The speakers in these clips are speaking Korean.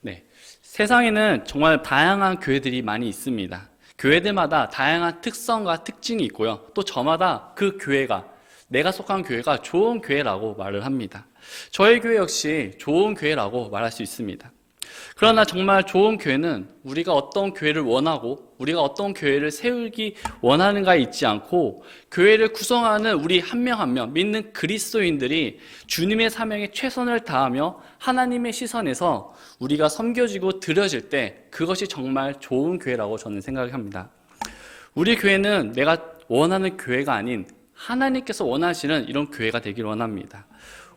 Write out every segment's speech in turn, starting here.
네, 세상에는 정말 다양한 교회들이 많이 있습니다. 교회들마다 다양한 특성과 특징이 있고요. 또 저마다 그 교회가, 내가 속한 교회가 좋은 교회라고 말을 합니다. 저희 교회 역시 좋은 교회라고 말할 수 있습니다. 그러나 정말 좋은 교회는 우리가 어떤 교회를 원하고 우리가 어떤 교회를 세우기 원하는가에 있지 않고 교회를 구성하는 우리 한 명 한 명 믿는 그리스도인들이 주님의 사명에 최선을 다하며 하나님의 시선에서 우리가 섬겨지고 드려질 때 그것이 정말 좋은 교회라고 저는 생각합니다. 우리 교회는 내가 원하는 교회가 아닌 하나님께서 원하시는 이런 교회가 되기를 원합니다.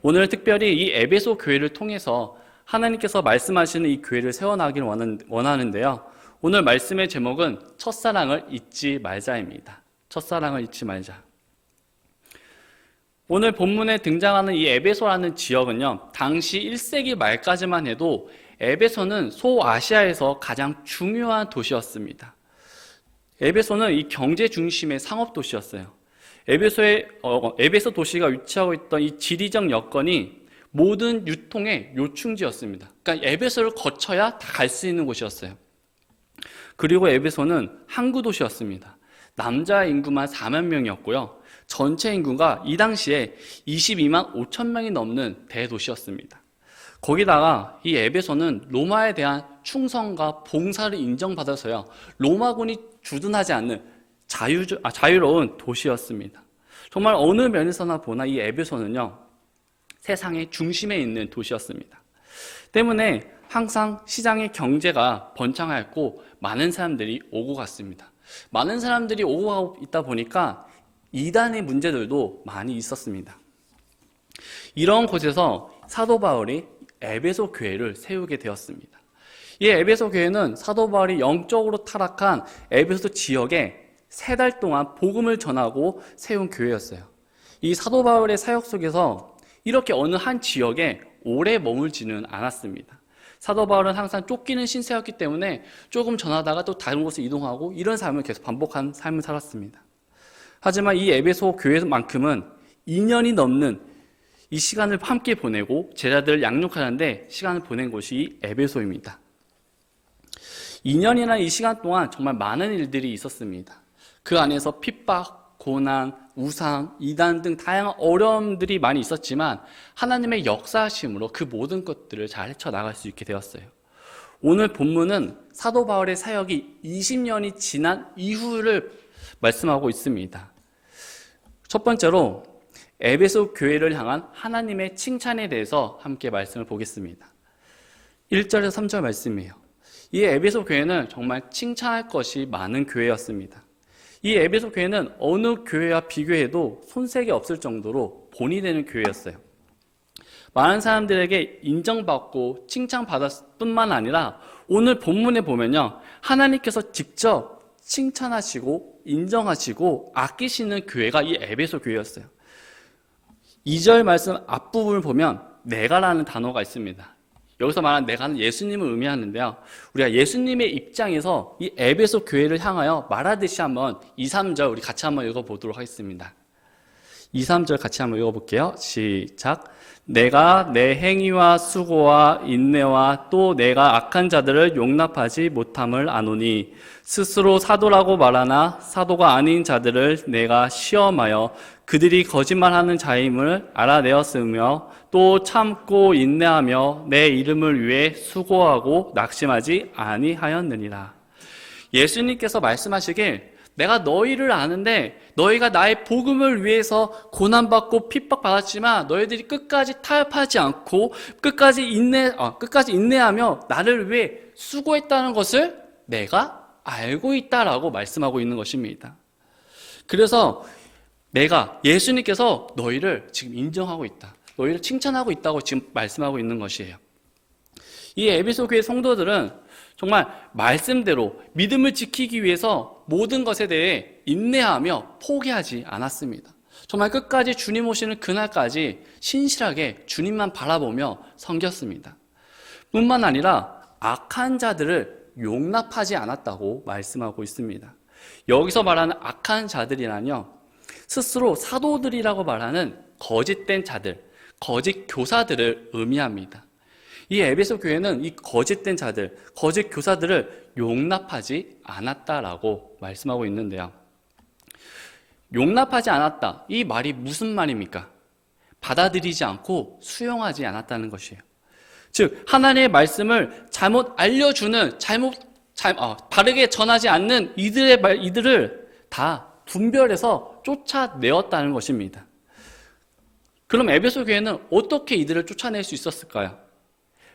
오늘 특별히 이 에베소 교회를 통해서 하나님께서 말씀하시는 이 교회를 세워나가기를 원하는데요. 오늘 말씀의 제목은 첫사랑을 잊지 말자입니다. 첫사랑을 잊지 말자. 오늘 본문에 등장하는 이 에베소라는 지역은요, 당시 1세기 말까지만 해도 에베소는 소아시아에서 가장 중요한 도시였습니다. 에베소는 이 경제 중심의 상업 도시였어요. 에베소 도시가 위치하고 있던 이 지리적 여건이 모든 유통의 요충지였습니다. 그러니까 에베소를 거쳐야 다 갈 수 있는 곳이었어요. 그리고 에베소는 항구 도시였습니다. 남자 인구만 4만 명이었고요. 전체 인구가 이 당시에 22만 5천 명이 넘는 대도시였습니다. 거기다가 이 에베소는 로마에 대한 충성과 봉사를 인정받아서요. 로마군이 주둔하지 않는 자유로운 도시였습니다. 정말 어느 면에서나 보나 이 에베소는요. 세상의 중심에 있는 도시였습니다. 때문에 항상 시장의 경제가 번창하였고 많은 사람들이 오고 갔습니다. 많은 사람들이 오고 가고 있다 보니까 이단의 문제들도 많이 있었습니다. 이런 곳에서 사도 바울이 에베소 교회를 세우게 되었습니다. 이 에베소 교회는 사도 바울이 영적으로 타락한 에베소 지역에 3달 동안 복음을 전하고 세운 교회였어요. 이 사도 바울의 사역 속에서 이렇게 어느 한 지역에 오래 머물지는 않았습니다. 사도 바울은 항상 쫓기는 신세였기 때문에 조금 전하다가 또 다른 곳에 이동하고 이런 삶을 계속 반복한 삶을 살았습니다. 하지만 이 에베소 교회만큼은 2년이 넘는 이 시간을 함께 보내고 제자들을 양육하는데 시간을 보낸 곳이 이 에베소입니다. 2년이나 이 시간 동안 정말 많은 일들이 있었습니다. 그 안에서 핍박, 고난, 우상, 이단 등 다양한 어려움들이 많이 있었지만 하나님의 역사하심으로 그 모든 것들을 잘 헤쳐나갈 수 있게 되었어요. 오늘 본문은 사도 바울의 사역이 20년이 지난 이후를 말씀하고 있습니다. 첫 번째로 에베소 교회를 향한 하나님의 칭찬에 대해서 함께 말씀을 보겠습니다. 1절에서 3절 말씀이에요. 이 에베소 교회는 정말 칭찬할 것이 많은 교회였습니다. 이 에베소 교회는 어느 교회와 비교해도 손색이 없을 정도로 본이 되는 교회였어요. 많은 사람들에게 인정받고 칭찬받았을 뿐만 아니라 오늘 본문에 보면요, 하나님께서 직접 칭찬하시고 인정하시고 아끼시는 교회가 이 에베소 교회였어요. 2절 말씀 앞부분을 보면 내가라는 단어가 있습니다. 여기서 말하는 내가는 예수님을 의미하는데요. 우리가 예수님의 입장에서 이 에베소 교회를 향하여 말하듯이 한번 2, 3절 우리 같이 한번 읽어보도록 하겠습니다. 2, 3절 같이 한번 읽어볼게요. 시작. 내가 내 행위와 수고와 인내와 또 내가 악한 자들을 용납하지 못함을 아노니 스스로 사도라고 말하나 사도가 아닌 자들을 내가 시험하여 그들이 거짓말하는 자임을 알아내었으며 또 참고 인내하며 내 이름을 위해 수고하고 낙심하지 아니하였느니라. 예수님께서 말씀하시길 내가 너희를 아는데 너희가 나의 복음을 위해서 고난받고 핍박받았지만 너희들이 끝까지 타협하지 않고 끝까지 인내하며 나를 위해 수고했다는 것을 내가 알고 있다라고 말씀하고 있는 것입니다. 그래서 예수님께서 너희를 지금 인정하고 있다. 너희를 칭찬하고 있다고 지금 말씀하고 있는 것이에요. 이 에베소 교회 성도들은 정말 말씀대로 믿음을 지키기 위해서 모든 것에 대해 인내하며 포기하지 않았습니다. 정말 끝까지 주님 오시는 그날까지 신실하게 주님만 바라보며 섬겼습니다. 뿐만 아니라 악한 자들을 용납하지 않았다고 말씀하고 있습니다. 여기서 말하는 악한 자들이란요, 스스로 사도들이라고 말하는 거짓된 자들, 거짓 교사들을 의미합니다. 이 에베소 교회는 이 거짓된 자들, 거짓 교사들을 용납하지 않았다라고 말씀하고 있는데요. 용납하지 않았다. 이 말이 무슨 말입니까? 받아들이지 않고 수용하지 않았다는 것이에요. 즉 하나님의 말씀을 잘못 알려주는, 바르게 전하지 않는 이들을 다 분별해서 쫓아내었다는 것입니다. 그럼 에베소 교회는 어떻게 이들을 쫓아낼 수 있었을까요?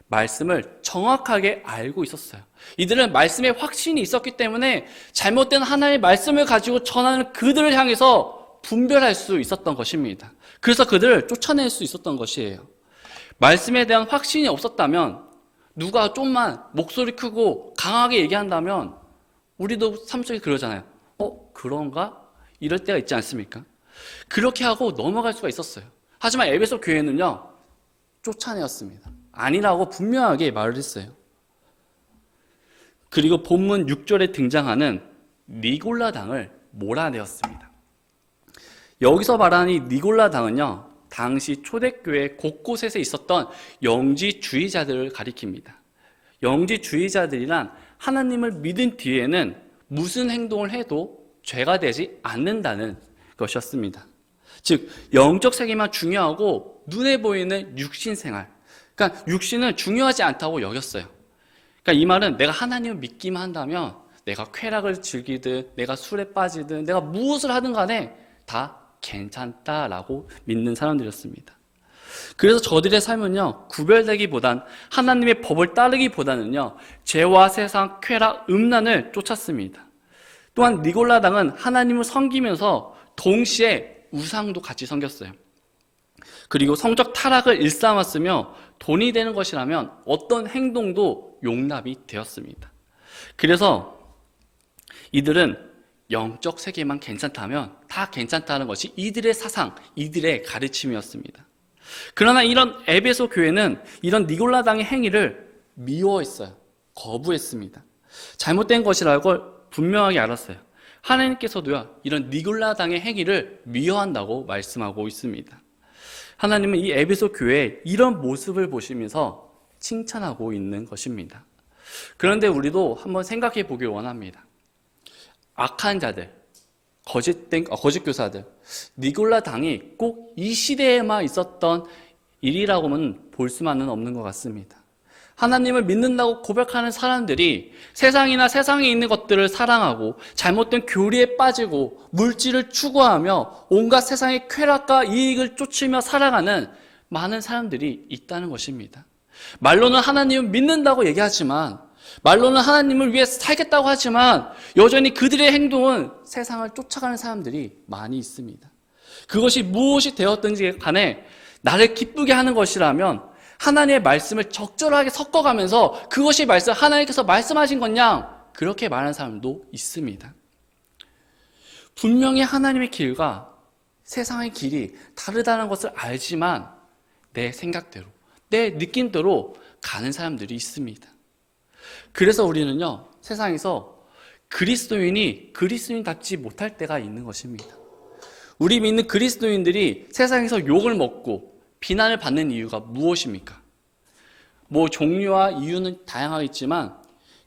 말씀을 정확하게 알고 있었어요. 이들은 말씀에 확신이 있었기 때문에 잘못된 하나님의 말씀을 가지고 전하는 그들을 향해서 분별할 수 있었던 것입니다. 그래서 그들을 쫓아낼 수 있었던 것이에요. 말씀에 대한 확신이 없었다면, 누가 좀만 목소리 크고 강하게 얘기한다면 우리도 삶 속에 그러잖아요. 그런가? 이럴 때가 있지 않습니까? 그렇게 하고 넘어갈 수가 있었어요. 하지만 에베소 교회는요, 쫓아내었습니다. 아니라고 분명하게 말을 했어요. 그리고 본문 6절에 등장하는 니골라당을 몰아내었습니다. 여기서 말하는 이 니골라당은요, 당시 초대교회 곳곳에서 있었던 영지주의자들을 가리킵니다. 영지주의자들이란 하나님을 믿은 뒤에는 무슨 행동을 해도 죄가 되지 않는다는 것이었습니다. 즉 영적 세계만 중요하고 눈에 보이는 육신 생활, 그러니까 육신은 중요하지 않다고 여겼어요. 그러니까 이 말은 내가 하나님을 믿기만 한다면 내가 쾌락을 즐기든 내가 술에 빠지든 내가 무엇을 하든 간에 다 괜찮다라고 믿는 사람들이었습니다. 그래서 저들의 삶은요, 구별되기보단 하나님의 법을 따르기보다는요, 죄와 세상, 쾌락, 음란을 쫓았습니다. 또한 니골라당은 하나님을 섬기면서 동시에 우상도 같이 섬겼어요. 그리고 성적 타락을 일삼았으며 돈이 되는 것이라면 어떤 행동도 용납이 되었습니다. 그래서 이들은 영적 세계만 괜찮다면 다 괜찮다는 것이 이들의 사상, 이들의 가르침이었습니다. 그러나 이런 에베소 교회는 이런 니골라당의 행위를 미워했어요. 거부했습니다. 잘못된 것이라는 걸 분명하게 알았어요. 하나님께서도요, 이런 니골라당의 행위를 미워한다고 말씀하고 있습니다. 하나님은 이 에베소 교회의 이런 모습을 보시면서 칭찬하고 있는 것입니다. 그런데 우리도 한번 생각해 보길 원합니다. 악한 자들, 거짓 교사들, 니골라당이 꼭 이 시대에만 있었던 일이라고는 볼 수만은 없는 것 같습니다. 하나님을 믿는다고 고백하는 사람들이 세상이나 세상에 있는 것들을 사랑하고 잘못된 교리에 빠지고 물질을 추구하며 온갖 세상의 쾌락과 이익을 쫓으며 살아가는 많은 사람들이 있다는 것입니다. 말로는 하나님을 믿는다고 얘기하지만, 말로는 하나님을 위해 살겠다고 하지만 여전히 그들의 행동은 세상을 쫓아가는 사람들이 많이 있습니다. 그것이 무엇이 되었든지 간에 나를 기쁘게 하는 것이라면 하나님의 말씀을 적절하게 섞어가면서 그것이 하나님께서 말씀하신 거냐, 그렇게 말하는 사람도 있습니다. 분명히 하나님의 길과 세상의 길이 다르다는 것을 알지만 내 생각대로, 내 느낌대로 가는 사람들이 있습니다. 그래서 우리는요, 세상에서 그리스도인이 그리스도인답지 못할 때가 있는 것입니다. 우리 믿는 그리스도인들이 세상에서 욕을 먹고 비난을 받는 이유가 무엇입니까? 종류와 이유는 다양하겠지만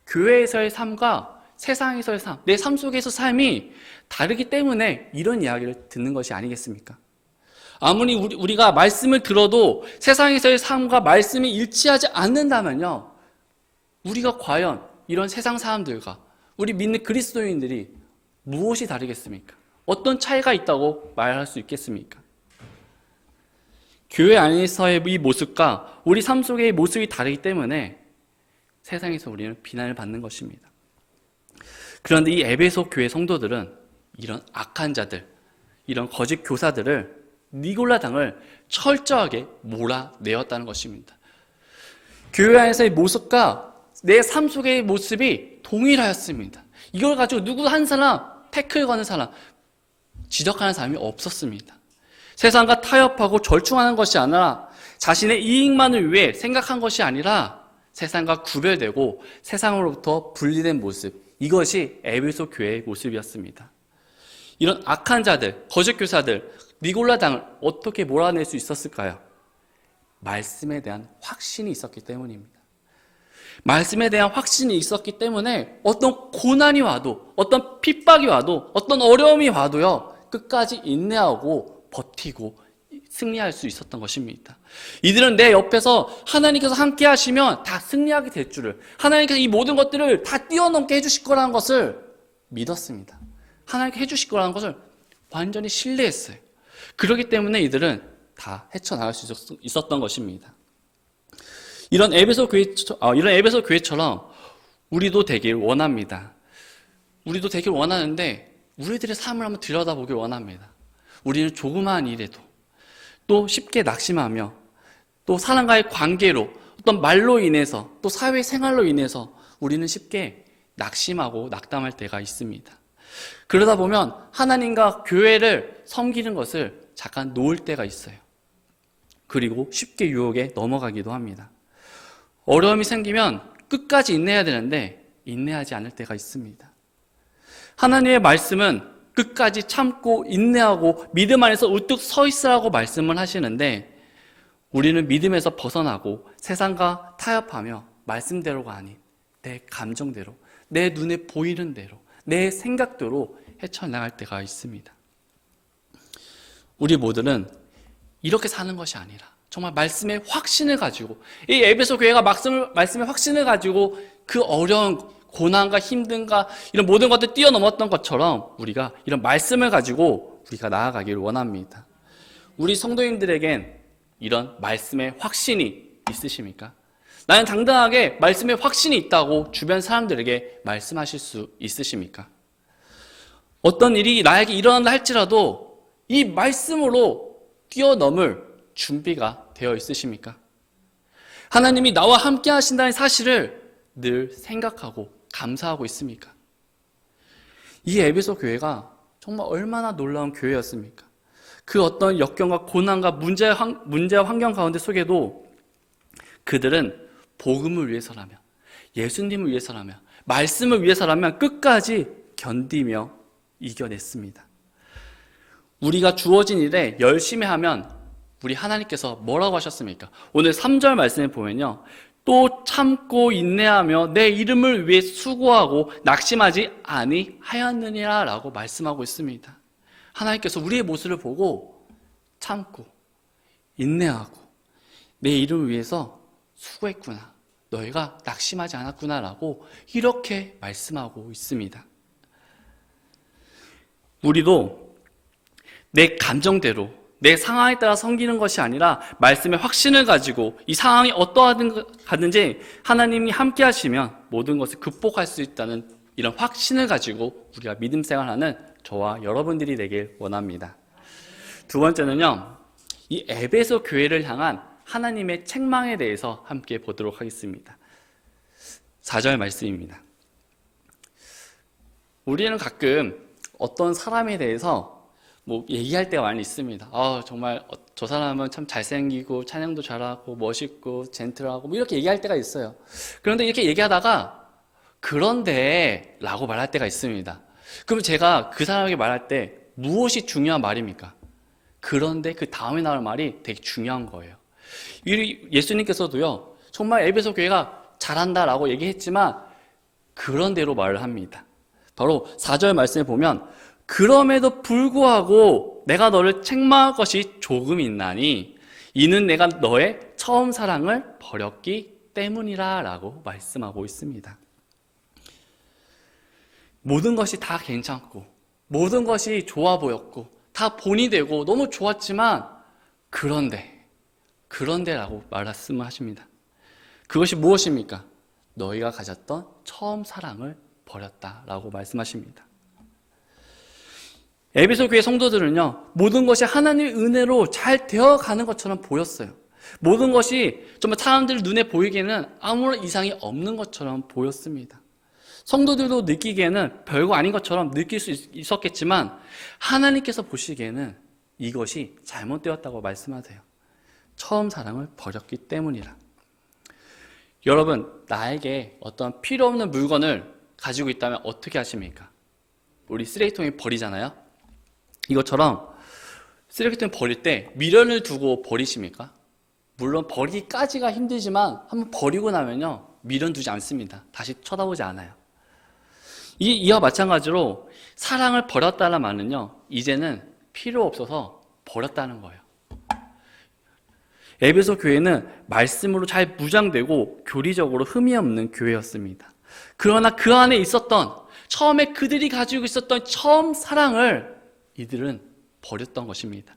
교회에서의 삶과 세상에서의 삶, 내 삶 속에서 삶이 다르기 때문에 이런 이야기를 듣는 것이 아니겠습니까? 아무리 우리가 말씀을 들어도 세상에서의 삶과 말씀이 일치하지 않는다면요, 우리가 과연 이런 세상 사람들과 우리 믿는 그리스도인들이 무엇이 다르겠습니까? 어떤 차이가 있다고 말할 수 있겠습니까? 교회 안에서의 이 모습과 우리 삶 속의 모습이 다르기 때문에 세상에서 우리는 비난을 받는 것입니다. 그런데 이 에베소 교회 성도들은 이런 악한 자들, 이런 거짓 교사들을, 니골라당을 철저하게 몰아내었다는 것입니다. 교회 안에서의 모습과 내 삶 속의 모습이 동일하였습니다. 이걸 가지고 누구 한 사람, 태클 거는 사람, 지적하는 사람이 없었습니다. 세상과 타협하고 절충하는 것이 아니라 자신의 이익만을 위해 생각한 것이 아니라 세상과 구별되고 세상으로부터 분리된 모습, 이것이 에베소 교회의 모습이었습니다. 이런 악한 자들, 거짓 교사들, 니골라당을 어떻게 몰아낼 수 있었을까요? 말씀에 대한 확신이 있었기 때문입니다. 말씀에 대한 확신이 있었기 때문에 어떤 고난이 와도, 어떤 핍박이 와도, 어떤 어려움이 와도요, 끝까지 인내하고 버티고 승리할 수 있었던 것입니다. 이들은 내 옆에서 하나님께서 함께 하시면 다 승리하게 될 줄을, 하나님께서 이 모든 것들을 다 뛰어넘게 해주실 거라는 것을 믿었습니다. 하나님께 해주실 거라는 것을 완전히 신뢰했어요. 그렇기 때문에 이들은 다 헤쳐나갈 수 있었던 것입니다. 이런 에베소 교회처럼 우리도 되길 원합니다. 우리도 되길 원하는데 우리들의 삶을 한번 들여다보길 원합니다. 우리는 조그마한 일에도 또 쉽게 낙심하며 또 사람과의 관계로 어떤 말로 인해서 또 사회생활로 인해서 우리는 쉽게 낙심하고 낙담할 때가 있습니다. 그러다 보면 하나님과 교회를 섬기는 것을 잠깐 놓을 때가 있어요. 그리고 쉽게 유혹에 넘어가기도 합니다. 어려움이 생기면 끝까지 인내해야 되는데 인내하지 않을 때가 있습니다. 하나님의 말씀은 끝까지 참고 인내하고 믿음 안에서 우뚝 서 있으라고 말씀을 하시는데 우리는 믿음에서 벗어나고 세상과 타협하며 말씀대로가 아닌 내 감정대로, 내 눈에 보이는 대로, 내 생각대로 헤쳐나갈 때가 있습니다. 우리 모두는 이렇게 사는 것이 아니라 정말 말씀의 확신을 가지고, 이 에베소 교회가 말씀의 확신을 가지고 그 어려운 고난과 힘든가 이런 모든 것들 뛰어넘었던 것처럼 우리가 이런 말씀을 가지고 우리가 나아가기를 원합니다. 우리 성도님들에겐 이런 말씀의 확신이 있으십니까? 나는 당당하게 말씀의 확신이 있다고 주변 사람들에게 말씀하실 수 있으십니까? 어떤 일이 나에게 일어난다 할지라도 이 말씀으로 뛰어넘을 준비가 되어 있으십니까? 하나님이 나와 함께 하신다는 사실을 늘 생각하고 감사하고 있습니까? 이 에베소 교회가 정말 얼마나 놀라운 교회였습니까? 그 어떤 역경과 고난과 문제와 환경 가운데 속에도 그들은 복음을 위해서라면, 예수님을 위해서라면, 말씀을 위해서라면 끝까지 견디며 이겨냈습니다. 우리가 주어진 일에 열심히 하면 우리 하나님께서 뭐라고 하셨습니까? 오늘 3절 말씀에 보면요, 또 참고 인내하며 내 이름을 위해 수고하고 낙심하지 아니하였느니라 라고 말씀하고 있습니다. 하나님께서 우리의 모습을 보고 참고 인내하고 내 이름을 위해서 수고했구나, 너희가 낙심하지 않았구나 라고 이렇게 말씀하고 있습니다. 우리도 내 감정대로 내 상황에 따라 섬기는 것이 아니라 말씀의 확신을 가지고 이 상황이 어떠하든지 하나님이 함께 하시면 모든 것을 극복할 수 있다는 이런 확신을 가지고 우리가 믿음 생활하는 저와 여러분들이 되길 원합니다. 두 번째는요, 이 에베소 교회를 향한 하나님의 책망에 대해서 함께 보도록 하겠습니다. 4절 말씀입니다. 우리는 가끔 어떤 사람에 대해서 얘기할 때가 많이 있습니다. 정말 저 사람은 참 잘생기고 찬양도 잘하고 멋있고 젠틀하고 이렇게 얘기할 때가 있어요. 그런데 이렇게 얘기하다가 그런데 라고 말할 때가 있습니다. 그럼 제가 그 사람에게 말할 때 무엇이 중요한 말입니까? 그런데 그 다음에 나올 말이 되게 중요한 거예요. 예수님께서도요, 정말 에베소 교회가 잘한다라고 얘기했지만 그런대로 말을 합니다. 바로 4절 말씀에 보면 그럼에도 불구하고 내가 너를 책망할 것이 조금 있나니 이는 내가 너의 처음 사랑을 버렸기 때문이라 라고 말씀하고 있습니다. 모든 것이 다 괜찮고 모든 것이 좋아 보였고 다 본이 되고 너무 좋았지만 그런데라고 말씀을 하십니다. 그것이 무엇입니까? 너희가 가졌던 처음 사랑을 버렸다라고 말씀하십니다. 에베소 교회 성도들은요, 모든 것이 하나님의 은혜로 잘 되어가는 것처럼 보였어요. 모든 것이 정말 사람들 눈에 보이기에는 아무런 이상이 없는 것처럼 보였습니다. 성도들도 느끼기에는 별거 아닌 것처럼 느낄 수 있었겠지만 하나님께서 보시기에는 이것이 잘못되었다고 말씀하세요. 처음 사랑을 버렸기 때문이라. 여러분, 나에게 어떤 필요 없는 물건을 가지고 있다면 어떻게 하십니까? 우리 쓰레기통에 버리잖아요. 이것처럼 쓰레기통에 버릴 때 미련을 두고 버리십니까? 물론 버리기까지가 힘들지만 한번 버리고 나면요, 미련두지 않습니다. 다시 쳐다보지 않아요. 이와 마찬가지로 사랑을 버렸다는 말은요, 이제는 필요 없어서 버렸다는 거예요. 에베소 교회는 말씀으로 잘 무장되고 교리적으로 흠이 없는 교회였습니다. 그러나 그 안에 있었던, 처음에 그들이 가지고 있었던 처음 사랑을 이들은 버렸던 것입니다.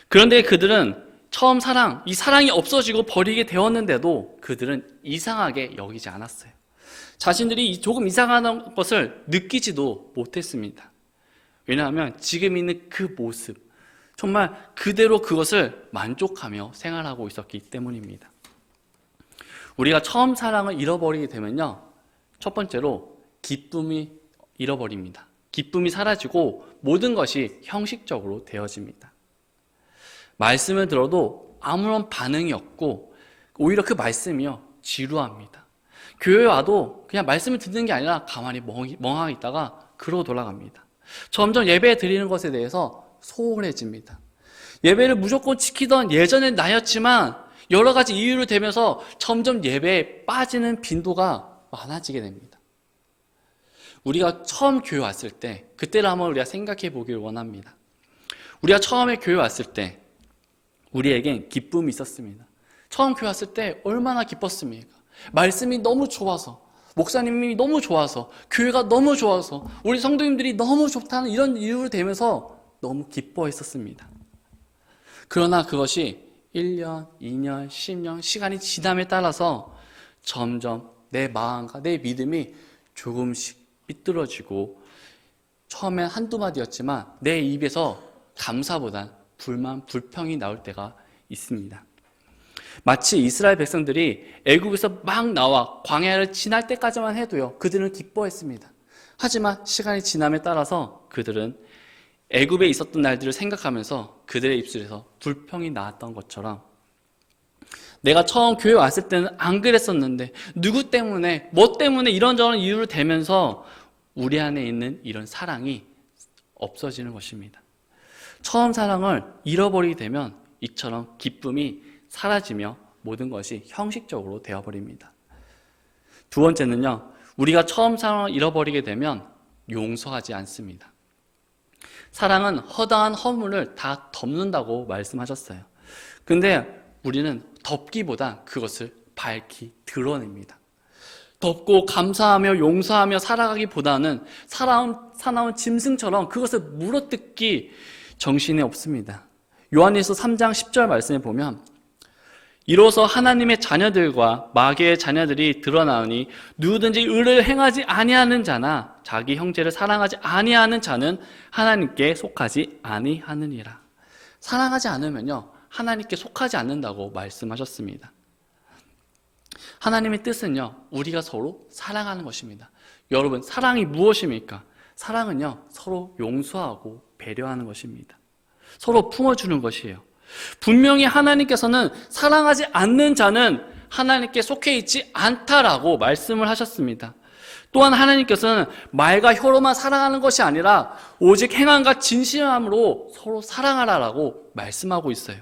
그런데 그들은 처음 사랑, 이 사랑이 없어지고 버리게 되었는데도 그들은 이상하게 여기지 않았어요. 자신들이 조금 이상한 것을 느끼지도 못했습니다. 왜냐하면 지금 있는 그 모습, 정말 그대로 그것을 만족하며 생활하고 있었기 때문입니다. 우리가 처음 사랑을 잃어버리게 되면요, 첫 번째로 기쁨이 잃어버립니다. 기쁨이 사라지고 모든 것이 형식적으로 되어집니다. 말씀을 들어도 아무런 반응이 없고 오히려 그 말씀이요, 지루합니다. 교회 와도 그냥 말씀을 듣는 게 아니라 가만히 멍하게 있다가 그러고 돌아갑니다. 점점 예배 드리는 것에 대해서 소홀해집니다. 예배를 무조건 지키던 예전의 나였지만 여러 가지 이유로 되면서 점점 예배에 빠지는 빈도가 많아지게 됩니다. 우리가 처음 교회 왔을 때, 그때를 한번 우리가 생각해 보길 원합니다. 우리가 처음에 교회 왔을 때 우리에겐 기쁨이 있었습니다. 처음 교회 왔을 때 얼마나 기뻤습니까? 말씀이 너무 좋아서, 목사님이 너무 좋아서, 교회가 너무 좋아서, 우리 성도님들이 너무 좋다는 이런 이유로 되면서 너무 기뻐했었습니다. 그러나 그것이 1년, 2년, 10년 시간이 지남에 따라서 점점 내 마음과 내 믿음이 조금씩 삐뚤어지고 처음엔 한두 마디였지만 내 입에서 감사보단 불만, 불평이 나올 때가 있습니다. 마치 이스라엘 백성들이 애굽에서 막 나와 광야를 지날 때까지만 해도요, 그들은 기뻐했습니다. 하지만 시간이 지남에 따라서 그들은 애굽에 있었던 날들을 생각하면서 그들의 입술에서 불평이 나왔던 것처럼, 내가 처음 교회 왔을 때는 안 그랬었는데 누구 때문에, 뭐 때문에 이런저런 이유를 대면서 우리 안에 있는 이런 사랑이 없어지는 것입니다. 처음 사랑을 잃어버리게 되면 이처럼 기쁨이 사라지며 모든 것이 형식적으로 되어버립니다. 두 번째는요, 우리가 처음 사랑을 잃어버리게 되면 용서하지 않습니다. 사랑은 허다한 허물을 다 덮는다고 말씀하셨어요. 근데 우리는 덮기보다 그것을 밝히 드러냅니다. 덮고 감사하며 용서하며 살아가기보다는 사나운 짐승처럼 그것을 물어뜯기 정신이 없습니다. 요한일서 3장 10절 말씀에 보면, 이로써 하나님의 자녀들과 마귀의 자녀들이 드러나오니 누구든지 의를 행하지 아니하는 자나 자기 형제를 사랑하지 아니하는 자는 하나님께 속하지 아니하느니라. 사랑하지 않으면요, 하나님께 속하지 않는다고 말씀하셨습니다. 하나님의 뜻은요, 우리가 서로 사랑하는 것입니다. 여러분, 사랑이 무엇입니까? 사랑은요, 서로 용서하고 배려하는 것입니다. 서로 품어주는 것이에요. 분명히 하나님께서는 사랑하지 않는 자는 하나님께 속해 있지 않다라고 말씀을 하셨습니다. 또한 하나님께서는 말과 혀로만 사랑하는 것이 아니라 오직 행함과 진실함으로 서로 사랑하라라고 말씀하고 있어요.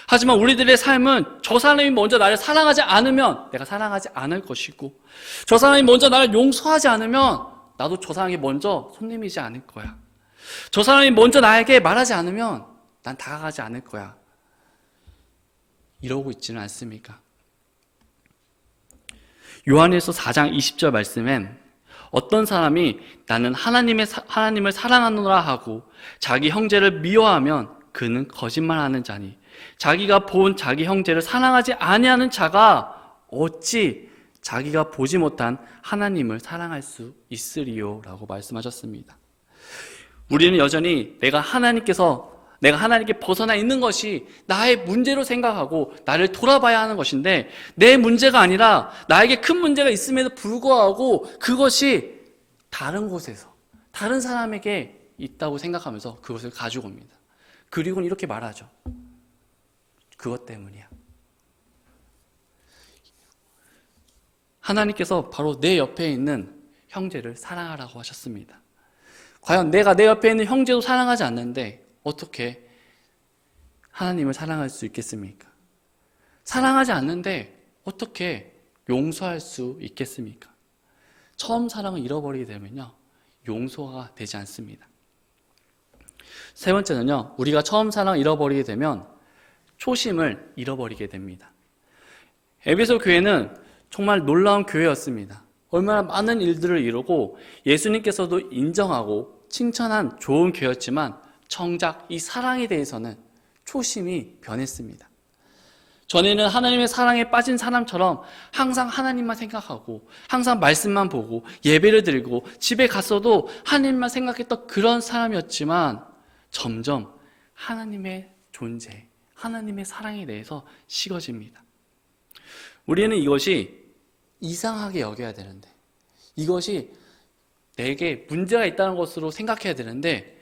하지만 우리들의 삶은 저 사람이 먼저 나를 사랑하지 않으면 내가 사랑하지 않을 것이고, 저 사람이 먼저 나를 용서하지 않으면 나도 저 사람이 먼저 손님이지 않을 거야. 저 사람이 먼저 나에게 말하지 않으면 난 다가가지 않을 거야. 이러고 있지는 않습니까? 요한일서 4장 20절 말씀엔 어떤 사람이 나는 하나님을 사랑하노라 하고 자기 형제를 미워하면 그는 거짓말하는 자니 자기가 본 자기 형제를 사랑하지 아니하는 자가 어찌 자기가 보지 못한 하나님을 사랑할 수 있으리요? 라고 말씀하셨습니다. 우리는 여전히 내가 하나님께 벗어나 있는 것이 나의 문제로 생각하고 나를 돌아봐야 하는 것인데, 내 문제가 아니라 나에게 큰 문제가 있음에도 불구하고 그것이 다른 곳에서 다른 사람에게 있다고 생각하면서 그것을 가지고 옵니다. 그리고는 이렇게 말하죠. 그것 때문이야. 하나님께서 바로 내 옆에 있는 형제를 사랑하라고 하셨습니다. 과연 내가 내 옆에 있는 형제도 사랑하지 않는데 어떻게 하나님을 사랑할 수 있겠습니까? 사랑하지 않는데 어떻게 용서할 수 있겠습니까? 처음 사랑을 잃어버리게 되면요, 용서가 되지 않습니다. 세 번째는요, 우리가 처음 사랑을 잃어버리게 되면 초심을 잃어버리게 됩니다. 에베소 교회는 정말 놀라운 교회였습니다. 얼마나 많은 일들을 이루고 예수님께서도 인정하고 칭찬한 좋은 교회였지만 정작 이 사랑에 대해서는 초심이 변했습니다. 전에는 하나님의 사랑에 빠진 사람처럼 항상 하나님만 생각하고 항상 말씀만 보고 예배를 드리고 집에 갔어도 하나님만 생각했던 그런 사람이었지만 점점 하나님의 존재, 하나님의 사랑에 대해서 식어집니다. 우리는 이것이 이상하게 여겨야 되는데, 이것이 내게 문제가 있다는 것으로 생각해야 되는데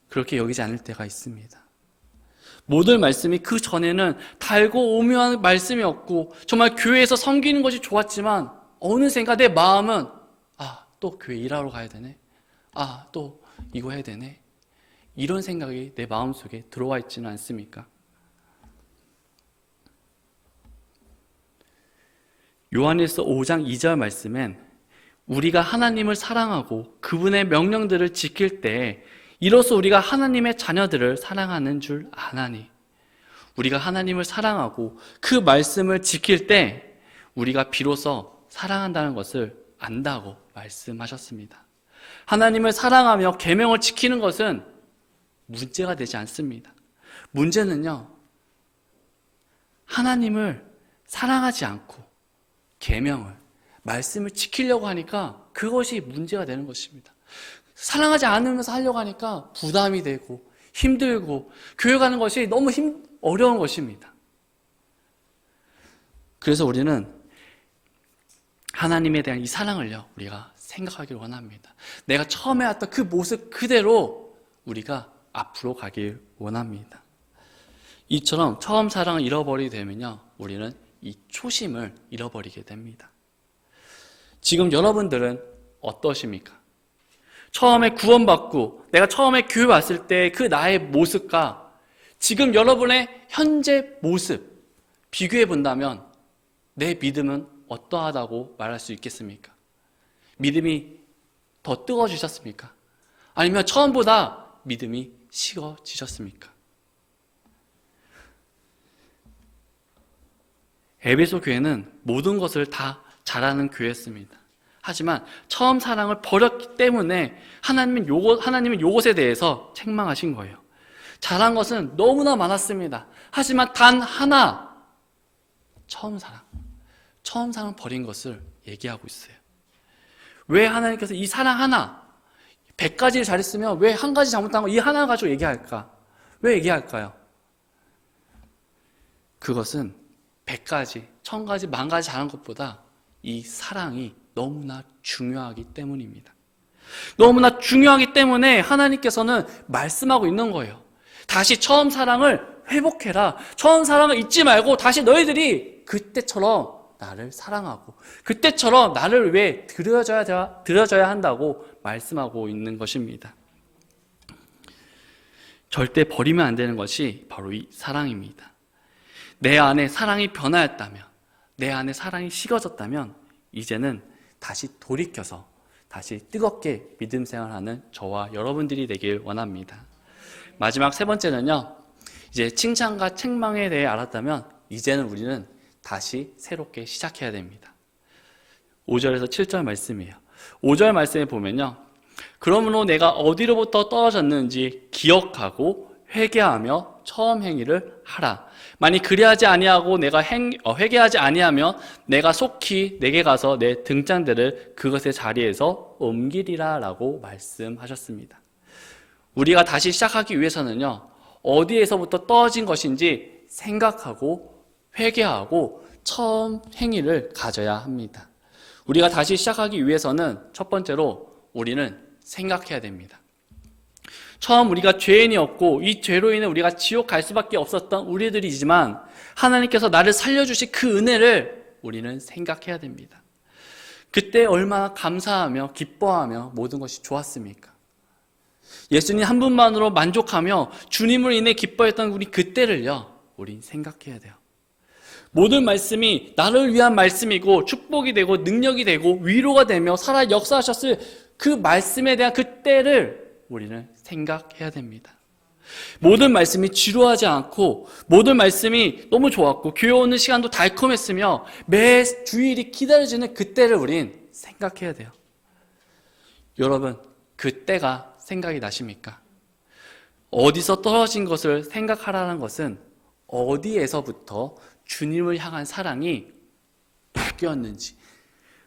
그렇게 여기지 않을 때가 있습니다. 모든 말씀이 그 전에는 달고 오묘한 말씀이었고 정말 교회에서 섬기는 것이 좋았지만 어느샌가 내 마음은 또 교회 일하러 가야 되네, 또 이거 해야 되네, 이런 생각이 내 마음속에 들어와 있지는 않습니까? 요한일서 5장 2절 말씀엔 우리가 하나님을 사랑하고 그분의 명령들을 지킬 때 이로써 우리가 하나님의 자녀들을 사랑하는 줄 아나니, 우리가 하나님을 사랑하고 그 말씀을 지킬 때 우리가 비로소 사랑한다는 것을 안다고 말씀하셨습니다. 하나님을 사랑하며 계명을 지키는 것은 문제가 되지 않습니다. 문제는요, 하나님을 사랑하지 않고 계명을, 말씀을 지키려고 하니까 그것이 문제가 되는 것입니다. 사랑하지 않으면서 하려고 하니까 부담이 되고 힘들고 교회 가는 것이 너무 어려운 것입니다. 그래서 우리는 하나님에 대한 이 사랑을요, 우리가 생각하기를 원합니다. 내가 처음에 왔던 그 모습 그대로 우리가 앞으로 가길 원합니다. 이처럼 처음 사랑을 잃어버리게 되면요, 우리는 이 초심을 잃어버리게 됩니다. 지금 여러분들은 어떠십니까? 처음에 구원받고 내가 처음에 교회 왔을 때 그 나의 모습과 지금 여러분의 현재 모습 비교해 본다면 내 믿음은 어떠하다고 말할 수 있겠습니까? 믿음이 더 뜨거워지셨습니까? 아니면 처음보다 믿음이 식어지셨습니까? 에베소 교회는 모든 것을 다 잘하는 교회였습니다. 하지만 처음 사랑을 버렸기 때문에 하나님은 요것에 대해서 책망하신 거예요. 잘한 것은 너무나 많았습니다. 하지만 단 하나, 처음 사랑 버린 것을 얘기하고 있어요. 왜 하나님께서 이 사랑 하나, 100가지를 잘했으면 왜 한 가지 잘못한 거 이 하나 가지고 얘기할까? 왜 얘기할까요? 그것은 100가지, 1000가지, 10,000가지 잘한 것보다 이 사랑이 너무나 중요하기 때문입니다. 너무나 중요하기 때문에 하나님께서는 말씀하고 있는 거예요. 다시 처음 사랑을 회복해라. 처음 사랑을 잊지 말고 다시 너희들이 그때처럼 나를 사랑하고 그때처럼 나를 왜 드려져야 한다고 말씀하고 있는 것입니다. 절대 버리면 안 되는 것이 바로 이 사랑입니다. 내 안에 사랑이 변하였다면, 내 안에 사랑이 식어졌다면 이제는 다시 돌이켜서 다시 뜨겁게 믿음 생활하는 저와 여러분들이 되길 원합니다. 마지막 세 번째는요, 이제 칭찬과 책망에 대해 알았다면 이제는 우리는 다시 새롭게 시작해야 됩니다. 5절에서 7절 말씀이에요. 5절 말씀에 보면요, 그러므로 내가 어디로부터 떨어졌는지 기억하고 회개하며 처음 행위를 하라. 만일 그리하지 아니하고 내가 회개하지 아니하면 내가 속히 내게 가서 내 등잔대를 그것의 자리에서 옮기리라 라고 말씀하셨습니다. 우리가 다시 시작하기 위해서는요, 어디에서부터 떨어진 것인지 생각하고 회개하고 처음 행위를 가져야 합니다. 우리가 다시 시작하기 위해서는 첫 번째로 우리는 생각해야 됩니다. 처음 우리가 죄인이었고 이 죄로 인해 우리가 지옥 갈 수밖에 없었던 우리들이지만 하나님께서 나를 살려주신 그 은혜를 우리는 생각해야 됩니다. 그때 얼마나 감사하며 기뻐하며 모든 것이 좋았습니까? 예수님 한 분만으로 만족하며 주님을 인해 기뻐했던 우리 그때를요, 우린 생각해야 돼요. 모든 말씀이 나를 위한 말씀이고 축복이 되고 능력이 되고 위로가 되며 살아 역사하셨을 그 말씀에 대한 그 때를 우리는 생각해야 됩니다. 모든 말씀이 지루하지 않고 모든 말씀이 너무 좋았고 교회 오는 시간도 달콤했으며 매 주일이 기다려지는 그때를 우린 생각해야 돼요. 여러분, 그때가 생각이 나십니까? 어디서 떨어진 것을 생각하라는 것은 어디에서부터 주님을 향한 사랑이 바뀌었는지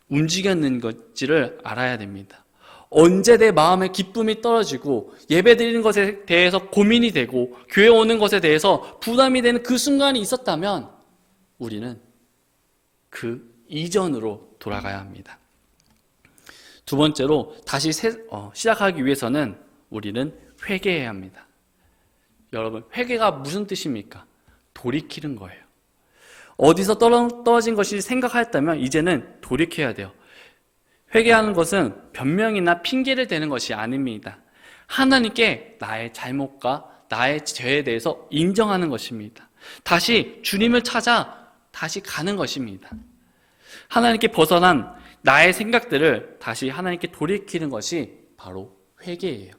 움직였는지를 알아야 됩니다. 언제 내 마음의 기쁨이 떨어지고 예배드리는 것에 대해서 고민이 되고 교회 오는 것에 대해서 부담이 되는 그 순간이 있었다면 우리는 그 이전으로 돌아가야 합니다. 두 번째로 다시 시작하기 위해서는 우리는 회개해야 합니다. 여러분, 회개가 무슨 뜻입니까? 돌이키는 거예요. 어디서 떨어진 것이 생각하였다면 이제는 돌이켜야 돼요. 회개하는 것은 변명이나 핑계를 대는 것이 아닙니다. 하나님께 나의 잘못과 나의 죄에 대해서 인정하는 것입니다. 다시 주님을 찾아 다시 가는 것입니다. 하나님께 벗어난 나의 생각들을 다시 하나님께 돌이키는 것이 바로 회개예요.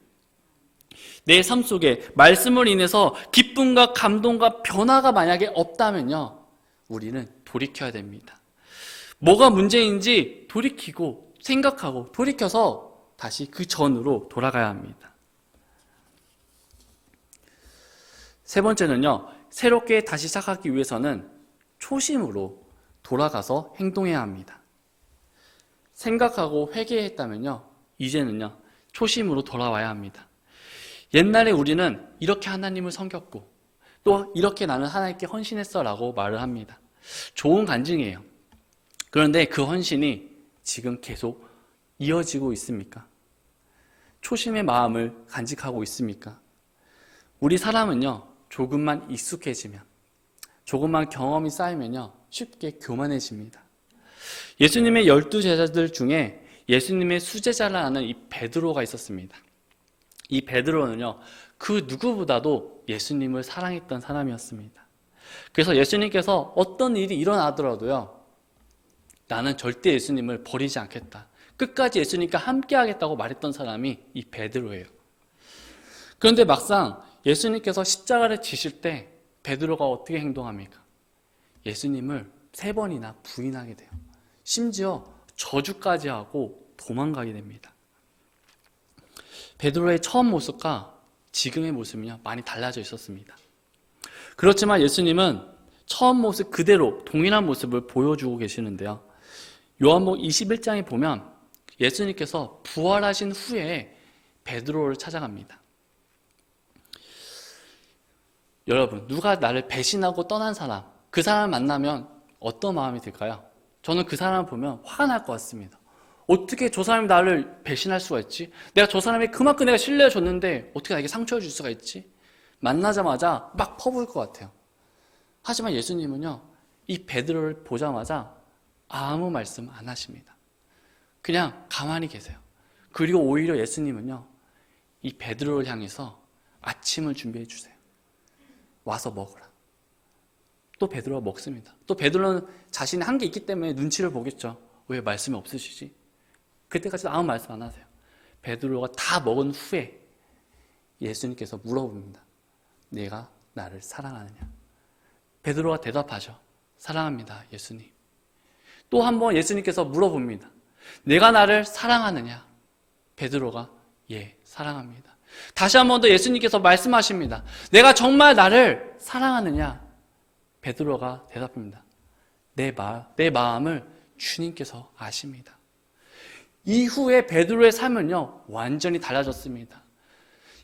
내 삶 속에 말씀을 인해서 기쁨과 감동과 변화가 만약에 없다면요, 우리는 돌이켜야 됩니다. 뭐가 문제인지 돌이키고 생각하고 돌이켜서 다시 그 전으로 돌아가야 합니다. 세 번째는요, 새롭게 다시 시작하기 위해서는 초심으로 돌아가서 행동해야 합니다. 생각하고 회개했다면요, 이제는요, 초심으로 돌아와야 합니다. 옛날에 우리는 이렇게 하나님을 섬겼고 또 이렇게 나는 하나님께 헌신했어 라고 말을 합니다. 좋은 간증이에요. 그런데 그 헌신이 지금 계속 이어지고 있습니까? 초심의 마음을 간직하고 있습니까? 우리 사람은요, 조금만 익숙해지면, 조금만 경험이 쌓이면요, 쉽게 교만해집니다. 예수님의 12제자들 중에 예수님의 수제자라 하는 이 베드로가 있었습니다. 이 베드로는요, 그 누구보다도 예수님을 사랑했던 사람이었습니다. 그래서 예수님께서 어떤 일이 일어나더라도요, 나는 절대 예수님을 버리지 않겠다, 끝까지 예수님과 함께 하겠다고 말했던 사람이 이 베드로예요. 그런데 막상 예수님께서 십자가를 지실 때 베드로가 어떻게 행동합니까? 예수님을 3번이나 부인하게 돼요. 심지어 저주까지 하고 도망가게 됩니다. 베드로의 처음 모습과 지금의 모습은요, 많이 달라져 있었습니다. 그렇지만 예수님은 처음 모습 그대로 동일한 모습을 보여주고 계시는데요. 요한복음 21장에 보면 예수님께서 부활하신 후에 베드로를 찾아갑니다. 여러분, 누가 나를 배신하고 떠난 사람, 그 사람을 만나면 어떤 마음이 들까요? 저는 그 사람을 보면 화가 날 것 같습니다. 어떻게 저 사람이 나를 배신할 수가 있지? 내가 저 사람이 그만큼 내가 신뢰를 줬는데 어떻게 나에게 상처를 줄 수가 있지? 만나자마자 막 퍼부을 것 같아요. 하지만 예수님은요, 이 베드로를 보자마자 아무 말씀 안 하십니다. 그냥 가만히 계세요. 그리고 오히려 예수님은요, 이 베드로를 향해서 아침을 준비해 주세요. 와서 먹으라. 또 베드로가 먹습니다. 또 베드로는 자신이 한 게 있기 때문에 눈치를 보겠죠. 왜 말씀이 없으시지? 그때까지 아무 말씀 안 하세요. 베드로가 다 먹은 후에 예수님께서 물어봅니다. 내가 나를 사랑하느냐? 베드로가 대답하죠. 사랑합니다, 예수님. 또 한 번 예수님께서 물어봅니다. 내가 나를 사랑하느냐? 베드로가 예, 사랑합니다. 다시 한 번 더 예수님께서 말씀하십니다. 내가 정말 나를 사랑하느냐? 베드로가 대답합니다. 내 마음을 주님께서 아십니다. 이후에 베드로의 삶은요, 완전히 달라졌습니다.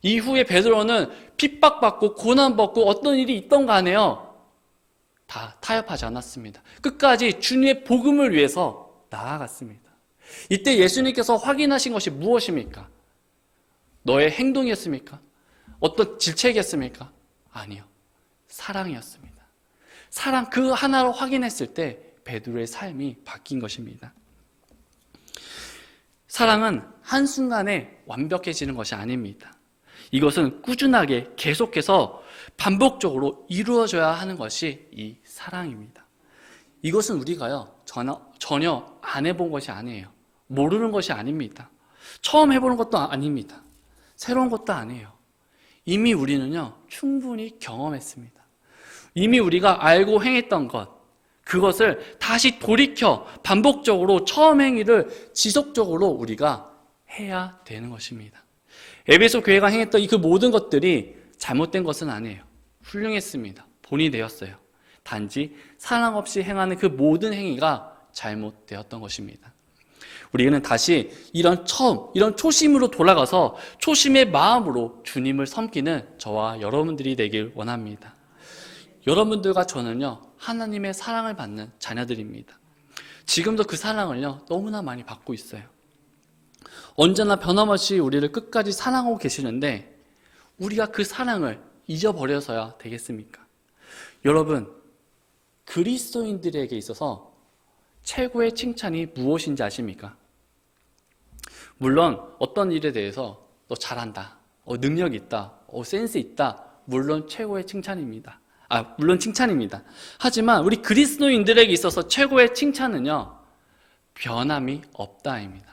이후에 베드로는 핍박받고 고난받고 어떤 일이 있던 간에요, 다 타협하지 않았습니다. 끝까지 주님의 복음을 위해서 나아갔습니다. 이때 예수님께서 확인하신 것이 무엇입니까? 너의 행동이었습니까? 어떤 질책이었습니까? 아니요. 사랑이었습니다. 사랑 그 하나로 확인했을 때 베드로의 삶이 바뀐 것입니다. 사랑은 한순간에 완벽해지는 것이 아닙니다. 이것은 꾸준하게 계속해서 반복적으로 이루어져야 하는 것이 이 사랑입니다. 이것은 우리가요, 전혀 안 해본 것이 아니에요. 모르는 것이 아닙니다. 처음 해보는 것도 아닙니다. 새로운 것도 아니에요. 이미 우리는요, 충분히 경험했습니다. 이미 우리가 알고 행했던 것, 그것을 다시 돌이켜 반복적으로 처음 행위를 지속적으로 우리가 해야 되는 것입니다. 에베소 교회가 행했던 그 모든 것들이 잘못된 것은 아니에요. 훌륭했습니다. 본이 되었어요. 단지 사랑 없이 행하는 그 모든 행위가 잘못되었던 것입니다. 우리는 다시 이런 초심으로 돌아가서 초심의 마음으로 주님을 섬기는 저와 여러분들이 되길 원합니다. 여러분들과 저는요, 하나님의 사랑을 받는 자녀들입니다. 지금도 그 사랑을요, 너무나 많이 받고 있어요. 언제나 변함없이 우리를 끝까지 사랑하고 계시는데 우리가 그 사랑을 잊어버려서야 되겠습니까? 여러분, 그리스도인들에게 있어서 최고의 칭찬이 무엇인지 아십니까? 물론 어떤 일에 대해서 너 잘한다, 능력 있다, 센스 있다, 물론 최고의 칭찬입니다. 물론 칭찬입니다. 하지만 우리 그리스도인들에게 있어서 최고의 칭찬은요, 변함이 없다입니다.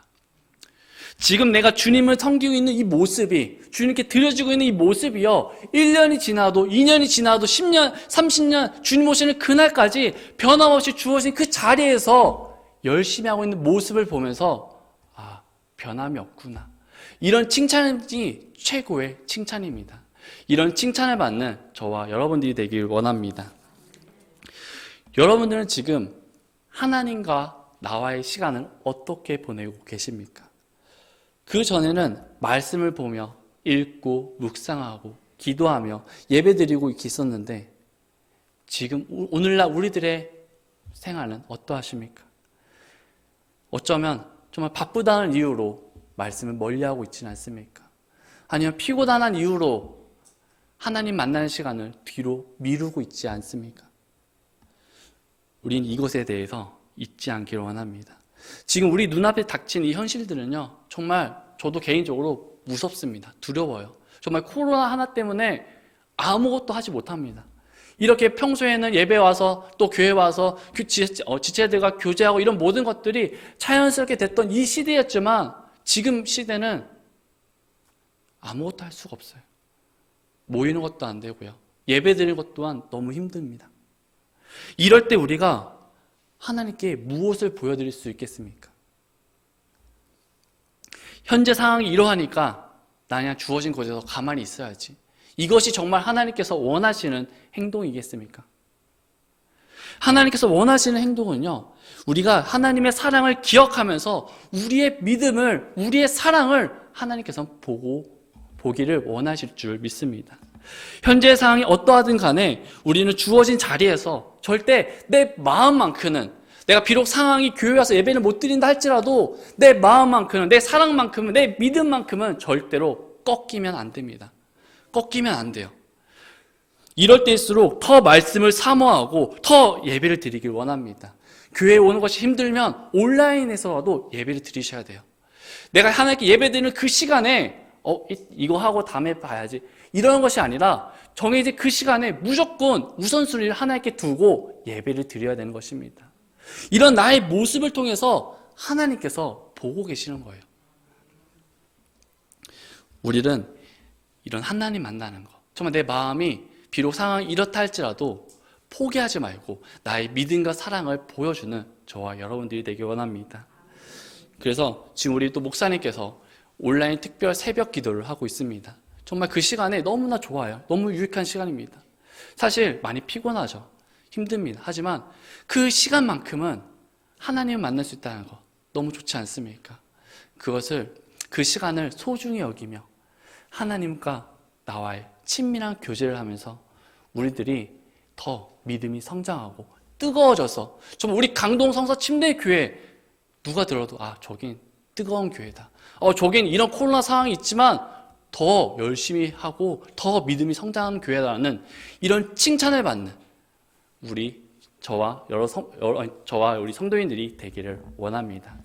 지금 내가 주님을 섬기고 있는 이 모습이, 주님께 드려지고 있는 이 모습이요, 1년이 지나도 2년이 지나도 10년, 30년 주님 오시는 그날까지 변함없이 주어진 그 자리에서 열심히 하고 있는 모습을 보면서 변함이 없구나. 이런 칭찬이 최고의 칭찬입니다. 이런 칭찬을 받는 저와 여러분들이 되길 원합니다. 여러분들은 지금 하나님과 나와의 시간을 어떻게 보내고 계십니까? 그 전에는 말씀을 보며 읽고 묵상하고 기도하며 예배드리고 이렇게 있었는데 지금 오늘날 우리들의 생활은 어떠하십니까? 어쩌면 정말 바쁘다는 이유로 말씀을 멀리하고 있지는 않습니까? 아니면 피곤한 이유로 하나님 만나는 시간을 뒤로 미루고 있지 않습니까? 우리는 이것에 대해서 잊지 않기를 원합니다. 지금 우리 눈앞에 닥친 이 현실들은요, 정말 저도 개인적으로 무섭습니다. 두려워요. 정말 코로나 하나 때문에 아무것도 하지 못합니다. 이렇게 평소에는 예배 와서 또 교회 와서 지체들과 교제하고 이런 모든 것들이 자연스럽게 됐던 이 시대였지만 지금 시대는 아무것도 할 수가 없어요. 모이는 것도 안 되고요. 예배 드리는 것 또한 너무 힘듭니다. 이럴 때 우리가 하나님께 무엇을 보여드릴 수 있겠습니까? 현재 상황이 이러하니까 나 그냥 주어진 곳에서 가만히 있어야지. 이것이 정말 하나님께서 원하시는 행동이겠습니까? 하나님께서 원하시는 행동은요, 우리가 하나님의 사랑을 기억하면서 우리의 믿음을, 우리의 사랑을 하나님께서 보기를 원하실 줄 믿습니다. 현재 상황이 어떠하든 간에 우리는 주어진 자리에서 절대 내 마음만큼은, 내가 비록 상황이 교회 와서 예배를 못 드린다 할지라도 내 마음만큼은, 내 사랑만큼은, 내 믿음만큼은 절대로 꺾이면 안 됩니다. 꺾이면 안 돼요. 이럴 때일수록 더 말씀을 사모하고 더 예배를 드리길 원합니다. 교회에 오는 것이 힘들면 온라인에서라도 예배를 드리셔야 돼요. 내가 하나님께 예배 드리는 그 시간에 이거 하고 다음에 봐야지, 이런 것이 아니라 정해진 그 시간에 무조건 우선순위를 하나님께 두고 예배를 드려야 되는 것입니다. 이런 나의 모습을 통해서 하나님께서 보고 계시는 거예요. 우리는 이런 하나님 만나는 거, 정말 내 마음이 비록 상황이 이렇다 할지라도 포기하지 말고 나의 믿음과 사랑을 보여주는 저와 여러분들이 되길 원합니다. 그래서 지금 우리 또 목사님께서 온라인 특별 새벽 기도를 하고 있습니다. 정말 그 시간에 너무나 좋아요. 너무 유익한 시간입니다. 사실 많이 피곤하죠. 힘듭니다. 하지만 그 시간만큼은 하나님을 만날 수 있다는 거 너무 좋지 않습니까? 그 시간을 소중히 여기며 하나님과 나와의 친밀한 교제를 하면서 우리들이 더 믿음이 성장하고 뜨거워져서, 정말 우리 강동 성서 침례교회 누가 들어도 저긴 뜨거운 교회다. 저긴 이런 코로나 상황이 있지만 더 열심히 하고 더 믿음이 성장하는 교회라는 이런 칭찬을 받는 저와 우리 성도인들이 되기를 원합니다.